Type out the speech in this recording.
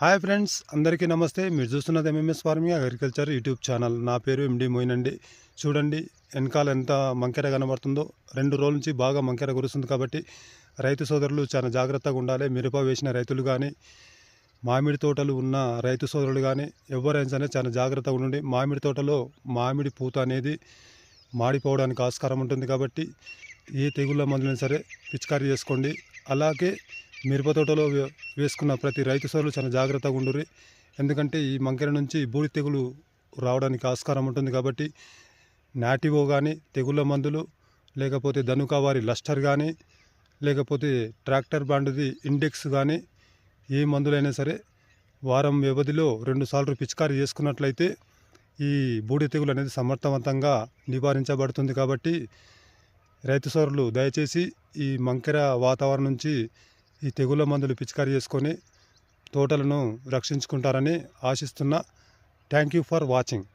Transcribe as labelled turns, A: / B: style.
A: Hi friends, అందరికీ నమస్తే. మీరు చూస్తున్నది MMS farming agriculture YouTube channel. నా పేరు ఎండి మోయిన్ అండి. చూడండి వెనకాల ఎంత మంకెర కనబడుతుందో. 2 రోజుల నుంచి బాగా మంకెర కురుస్తుంది కాబట్టి రైతు సోదరులు చాలా జాగ్రత్తగా ఉండాలి. మిరప వేసిన రైతులు కానీ, మామిడి తోటలు ఉన్న రైతు సోదరులు కానీ ఎవరైనా సరే చాలా జాగ్రత్తగా ఉండండి. మామిడి తోటలో మామిడి పూత అనేది మాడిపోవడానికి ఆస్కారం ఉంటుంది కాబట్టి ఏ తెగుళ్ళ మందులైనా సరే పిచికారీ చేసుకోండి. అలాగే మిరప తోటలో వేసుకున్న ప్రతి రైతు సోదరులు చాలా జాగ్రత్తగా ఉండుర్రి. ఎందుకంటే ఈ మంకెర నుంచి బూడి తెగులు రావడానికి ఆస్కారం ఉంటుంది కాబట్టి నాటివో కానీ తెగుళ్ళ మందులు, లేకపోతే ధనుకావారి లస్టర్ కానీ, లేకపోతే ట్రాక్టర్ బ్రాండ్ది ఇండెక్స్ కానీ ఏ మందులైనా సరే వారం వ్యవధిలో 2 సార్లు పిచికారీ చేసుకున్నట్లయితే ఈ బూడి తెగులు అనేది సమర్థవంతంగా నివారించబడుతుంది. కాబట్టి రైతు సోదరులు దయచేసి ఈ మంకెర వాతావరణం నుంచి ఈ తెగుళ్ళ మందులు పిచికారీ చేసుకొని తోటలను రక్షించుకుంటారని ఆశిస్తున్నా. Thank you for watching.